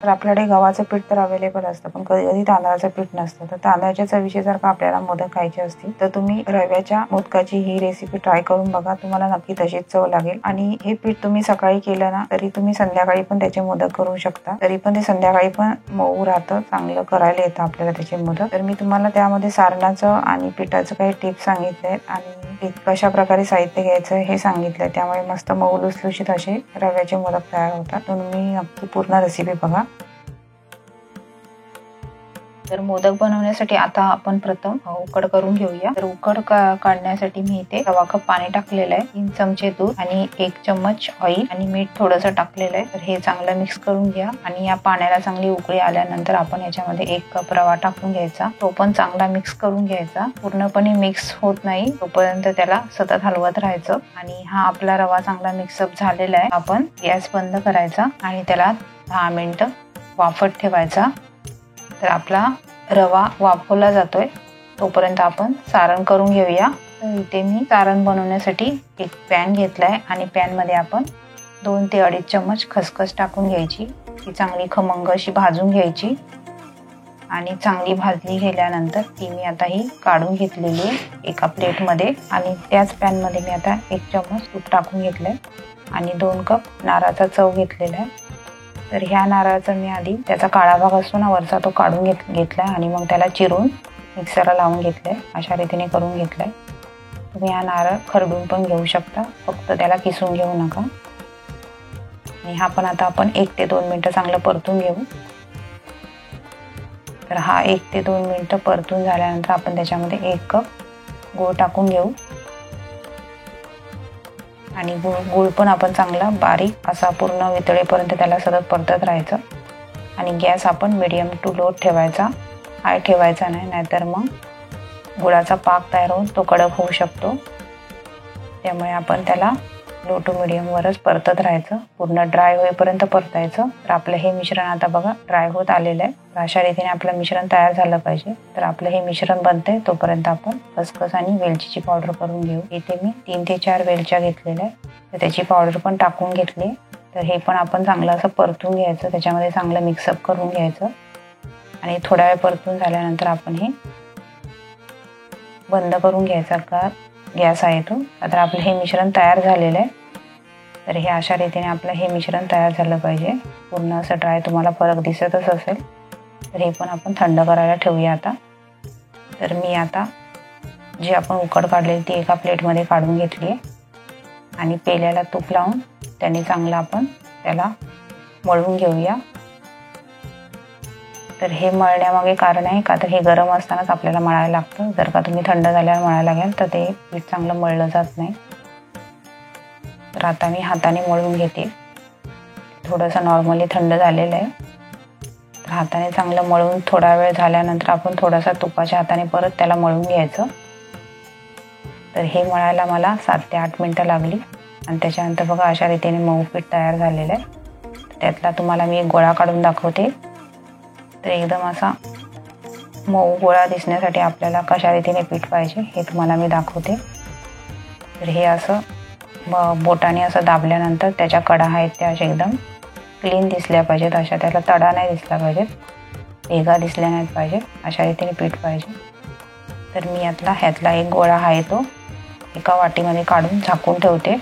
तर आपल्याकडे गव्हाचं पीठ तर अवेलेबल असतं, पण कधी कधी तांदळाचं पीठ नसतं. तर तांदळाच्या चवीचे जर का आपल्याला मोदक खायचे असतील तर तुम्ही रव्याच्या मोदकाची ही रेसिपी ट्राय करून बघा. तुम्हाला नक्की तशीच चव लागेल. आणि हे पीठ तुम्ही सकाळी केलं ना तरी तुम्ही संध्याकाळी पण त्याचे मोदक करू शकता. तरी पण ते संध्याकाळी पण मऊ राहतं, चांगलं करायला येतं आपल्याला त्याचे मोदक. तर मी तुम्हाला त्यामध्ये सारणाचं आणि पिठाचं काही टिप्स सांगितले आणि कशा प्रकारे साहित्य घ्यायचं हे सांगितलंय. त्यामुळे मस्त मऊ लुसलुशीत असे रव्याचे मोदक तयार होतात. तुम्ही नक्की पूर्ण रेसिपी बघा. तर मोदक बनवण्यासाठी आता आपण प्रथम उकड करून घेऊया. तर उकड काढण्यासाठी मी इथे सव्वा कप पाणी टाकलेलं आहे, 3 चमचे दूध आणि 1 चम्मच ऑइल आणि मीठ थोडंसं टाकलेलं आहे. तर हे चांगलं मिक्स करून घ्या आणि या पाण्याला चांगली उकळी आल्यानंतर आपण याच्यामध्ये 1 कप रवा टाकून घ्यायचा. तो पण चांगला मिक्स करून घ्यायचा. पूर्णपणे मिक्स होत नाही तोपर्यंत त्याला सतत हलवत राहायचं. आणि हा आपला रवा चांगला मिक्सअप झालेला आहे. आपण गॅस बंद करायचा आणि त्याला 10 मिनिटं वाफत ठेवायचा. तर आपला रवा वाफवला जातोय तोपर्यंत आपण सारण करून घेऊया. तर इथे मी सारण बनवण्यासाठी एक पॅन घेतलाय आणि पॅन मध्ये आपण 2 ते 2.5 चम्मच खसखस टाकून घ्यायची. ती चांगली खमंग अशी भाजून घ्यायची आणि चांगली भाजली गेल्यानंतर ती मी आता ही काढून घेतलेली आहे एका प्लेट मध्ये. आणि त्याच पॅन मध्ये मी आता 1 चम्मच तूप टाकून घेतलंय आणि 2 कप नारळाचा चव घेतलेला आहे. तर ह्या नारळाचा मी आधी त्याचा काळा भाग असतो ना वरचा तो काढून घेतलाय आणि मग त्याला चिरून मिक्सरला लावून घेतलंय. अशा रीतीने करून घेतलंय. तुम्ही हा नारळ खरडून पण घेऊ शकता, फक्त त्याला किसून घेऊ नका. आणि हा पण आता आपण 1 ते 2 मिनिटं चांगलं परतून घेऊ. तर हा 1 ते 2 मिनिटं परतून झाल्यानंतर आपण त्याच्यामध्ये 1 कप गूळ टाकून घेऊ. आणि गूळ पण आपण चांगला बारीक असा पूर्ण वितळेपर्यंत त्याला सतत परतत राहायचं. आणि गॅस आपण मीडियम टू लो ठेवायचा, हाय ठेवायचा नाही, नाहीतर मग गुळाचा पाक तयार होऊन तो कडक होऊ शकतो. त्यामुळे आपण त्याला लो टू मीडियम वरच परतत राहायचं, पूर्ण ड्राय होईपर्यंत परतायचं. तर आपलं हे मिश्रण आता बघा ड्राय होत आलेलं आहे. अशा रीतीने आपलं मिश्रण तयार झालं पाहिजे. तर आपलं हे मिश्रण बनतंय तोपर्यंत आपण खसखस आणि वेलचीची पावडर करून घेऊ. इथे मी 3 ते 4 वेलच्या घेतलेल्या आहे, तर त्याची पावडर पण टाकून घेतली. तर हे पण आपण चांगलं असं परतून घ्यायचं, त्याच्यामध्ये चांगलं मिक्सअप करून घ्यायचं. आणि थोडा वेळ परतून झाल्यानंतर आपण हे बंद करून घ्यायचा का गॅस आहे तो. आता आपलं हे मिश्रण तयार झालेलं आहे. तर हे अशा रीतीने आपलं हे मिश्रण तयार झालं पाहिजे. पूर्ण असं ड्राय तुम्हाला फरक दिसतच असेल. तर हे पण आपण थंड करायला ठेवूया आता. तर मी आता जी आपण उकड काढलेली ती एका प्लेटमध्ये काढून घेतली आहे आणि पेल्याला तूप लावून त्याने चांगलं आपण त्याला मळून घेऊया. तर हे मळण्यामागे कारण आहे का, तर हे गरम असतानाच आपल्याला मळायला लागतं. जर का तुम्ही थंड झाल्यावर मळायला लागेल तर ते पीठ चांगलं मळलं जात नाही. तर आता मी हाताने मळून घेते. थोडंसं नॉर्मली थंड झालेलं आहे. तर हाताने चांगलं मळून थोडा वेळ झाल्यानंतर आपण थोडासा तुपाच्या हाताने परत त्याला मळून घ्यायचं. तर हे मळायला मला 7 ते 8 मिनिटं लागली. आणि त्याच्यानंतर बघा अशा रीतीने मऊ पीठ तयार झालेलं आहे. त्यातला तुम्हाला मी एक गोळा काढून दाखवते. तर एकदम असा मऊ गोळा दिसण्यासाठी आपल्याला कशा रीतीने पीठ पाहिजे हे तुम्हाला मी दाखवते. तर हे असं बोटाने असं दाबल्यानंतर त्याच्या कडा आहेत त्या अशा एकदम क्लीन दिसल्या पाहिजेत. अशा त्याला तडा नाही दिसला पाहिजेत, भेगा दिसल्या नाहीत पाहिजेत, अशा रीतीने पीठ पाहिजे. तर मी ह्यातला एक गोळा आहे तो एका वाटीमध्ये काढून झाकून ठेवते,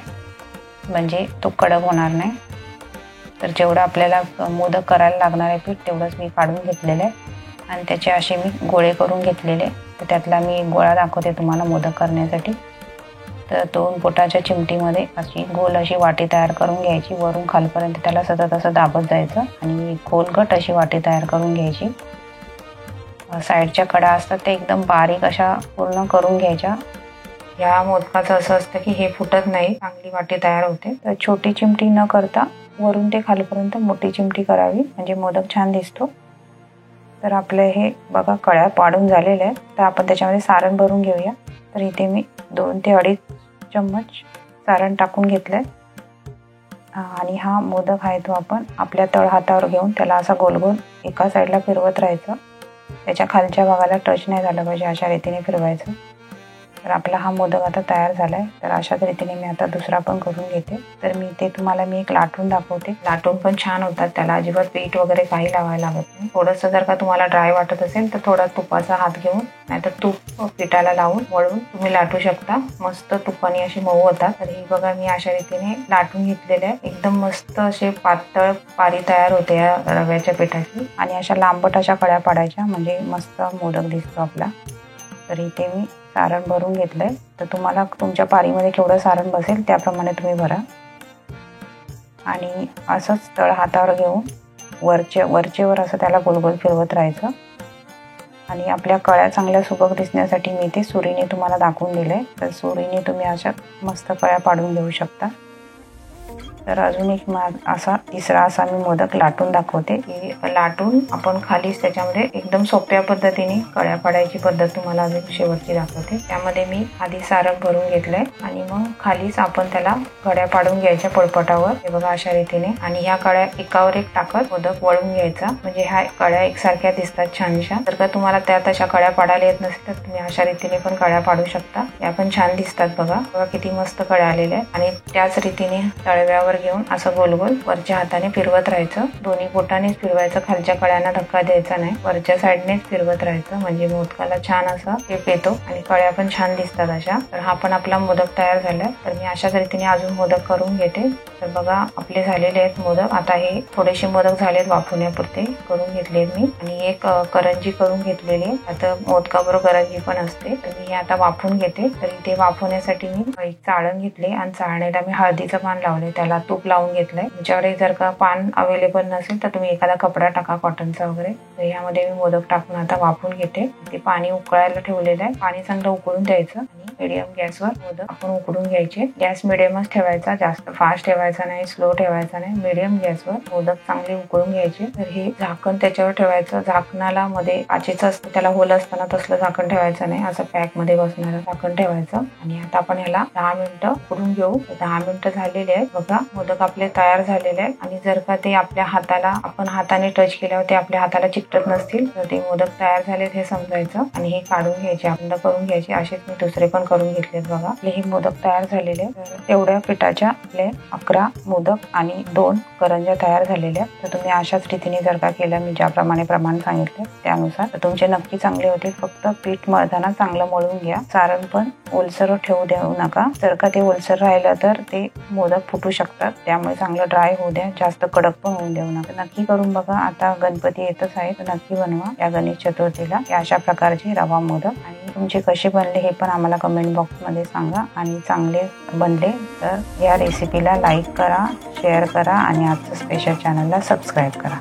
म्हणजे तो कडक होणार नाही. तर जेवढं आपल्याला मोदक करायला लागणार आहे पीठ तेवढंच मी काढून घेतलेलं आहे. आणि त्याचे असे मी गोळे करून घेतलेले. तर त्यातला मी एक गोळा दाखवते तुम्हाला मोदक करण्यासाठी. तर 2 बोटाच्या चिमटीमध्ये अशी गोल अशी वाटी तयार करून घ्यायची. वरून खालपर्यंत त्याला सतत असं दाबत जायचं आणि खोलगट अशी वाटी तयार करून घ्यायची. साईडच्या कडा असतात ते एकदम बारीक अशा पूर्ण करून घ्यायच्या. या मोदकाचं असं असतं की हे फुटत नाही, चांगली वाटी तयार होते. तर छोटी चिमटी न करता वरून ते खालपर्यंत मोठी चिमटी करावी, म्हणजे मोदक छान दिसतो. तर आपलं हे बघा कळ्या पाडून झालेल्या आहेत. तर आपण त्याच्यामध्ये सारण भरून घेऊया. तर इथे मी 2 ते 2.5 चम्मच सारण टाकून घेतलंय. आणि हा मोदक आहे तो आपण आपल्या तळ हातावर घेऊन त्याला असा गोल गोल एका साईडला फिरवत राहायचं. त्याच्या खालच्या भागाला टच नाही झालं पाहिजे, अशा रीतीने फिरवायचं. तर आपला हा मोदक आता तयार झालाय। तर अशाच रीतीने मी आता दुसरा पण करून घेते। तर मी तुम्हाला एक लाटून दाखवते। लाटून पण छान होतात, त्याला अजिबात पीठ वगैरे काही लावायला लागत नाही। थोडंसं जर का तुम्हाला ड्राय वाटत असेल तर थोडा तुपाचा हात घेऊन नाहीतर तूप पिठाला लावून वळून तुम्ही लाटू शकता। मस्त तुपाने अशी मऊ होतात। तर ही बघा मी अशा रीतीने लाटून घेतलेले आहे। एकदम मस्त असे पातळ पारी तयार होते या रव्याच्या पिठाची। आणि अशा लांबट अशा कळ्या पाडायच्या म्हणजे मस्त मोदक दिसतो आपला। तर इथे मी सारण भरून घेतलंय। तर तुम्हाला तुमच्या पारीमध्ये केवढं सारण बसेल त्याप्रमाणे तुम्ही भरा। आणि असंच तळ हातावर घेऊन वरचेवर असं त्याला गोल फिरवत राहायचं। आणि आपल्या कळ्या चांगल्या सुबक दिसण्यासाठी मी ते सुरीने तुम्हाला दाखवून दिले। तर सुरीने तुम्ही अशा मस्त कळ्या पाडून घेऊ शकता। तर अजून एक तिसरा असा मी मोदक लाटून दाखवते की लाटून आपण खालीच त्याच्यामध्ये एकदम सोप्या पद्धतीने कळ्या पाडायची पद्धत तुम्हाला अजून शेवटची दाखवते। त्यामध्ये मी आधी सारण भरून घेतलंय आणि मग खालीच आपण त्याला कळ्या पाडून घ्यायच्या पोळपाटावर। हे बघा अशा रीतीने। आणि ह्या कळ्या एकावर एक टाकत मोदक वळून घ्यायचा म्हणजे ह्या कळ्या एकसारख्या दिसतात छानशा। जर का तुम्हाला त्यात अशा कळ्या पाडायला येत नसेल तर तुम्ही अशा रीतीने पण कळ्या पाडू शकता। या पण छान दिसतात बघा किती मस्त कळ्या आलेल्या आहेत। आणि त्याच रीतीने तळव्यावर घेऊन असं गोल वरच्या हाताने फिरवत राहायचं। दोन्ही बोटानेच फिरवायचं, खालच्या कळ्यांना धक्का द्यायचा नाही, वरच्या साईडनेच फिरवत राहायचं म्हणजे मोदकाला छान असा शेप येतो आणि कळ्या पण छान दिसतात अशा। तर हा पण आपला मोदक तयार झालाय। तर मी अशाच रीतीने अजून मोदक करून घेते। तर बघा आपले झालेले आहेत मोदक। आता हे थोडेसे मोदक झालेत वाफवण्यापुरते करून घेतलेत मी। आणि एक करंजी करून घेतलेली आहे। आता मोदकाबरोबर करंजी पण असते। तर मी हे आता वाफवून घेते। तर इथे वाफवण्यासाठी मी एक चाळण घेतले आणि चाळणीला मी हळदीचं पान लावले, त्याला तूप लावून घेतलंय। तुमच्याकडे जर का पान अवेलेबल नसेल तर तुम्ही एखादा कपडा टाका कॉटनचा वगैरे। तर यामध्ये मी मोदक टाकून आता वाफवून घेते। ते पाणी उकळायला ठेवलेलं आहे, पाणी चांगलं उकळून द्यायचं आणि मीडियम गॅसवर मोदक आपण उकडून घ्यायचे। गॅस मीडियमच ठेवायचा, जास्त फास्ट ठेवायचा नाही, स्लो ठेवायचा नाही, मीडियम गॅसवर मोदक चांगले उकळून घ्यायचे। तर हे झाकण त्याच्यावर ठेवायचं। झाकणाला मध्ये काचेचं असतं त्याला होल असताना तसलं झाकण ठेवायचं नाही, असं पॅक मध्ये बसणारं झाकण ठेवायचं। आणि आता आपण ह्याला 10 मिनिटं उकडून घेऊ। 10 मिनिटं झालेले आहेत बघा, मोदक आपले तयार झालेले आहेत। आणि जर का ते आपल्या हाताला आपण हाताने टच केल्यावर ते आपल्या हाताला चिकटत नसतील तर ते मोदक तयार झालेत हे समजायचं। आणि हे काढून घ्यायचे, बंद करून घ्यायचे। असेच मी दुसरे पण करून घेतलेत बघा। हे मोदक तयार झालेले आहेत। एवढ्या पिठाच्या आपले 11 मोदक आणि 2 करंज्या तयार झालेल्या आहेत। तर तुम्ही अशाच रीतीने जर का केलं मी ज्याप्रमाणे प्रमाण सांगितले त्यानुसार तर तुमचे नक्की चांगले होतील। फक्त पीठ मळताना चांगलं मळून घ्या, सारण पण ओलसर ठेवू देऊ नका। जर का ते ओलसर राहिलं तर ते मोदक फुटू शकतात, त्यामुळे चांगलं ड्राय होऊ द्या, जास्त कडक पण होऊ देऊ नका। नक्की करून बघा। आता गणपती येतच आहे तर नक्की बनवा या गणेश चतुर्थीला अशा प्रकारचे रवा मोदक। आणि तुमचे कसे बनले हे पण आम्हाला कमेंट बॉक्स मध्ये सांगा। आणि चांगले बनले तर या रेसिपीला लाईक करा, शेअर करा आणि आजचं स्पेशल चॅनलला सबस्क्राईब करा।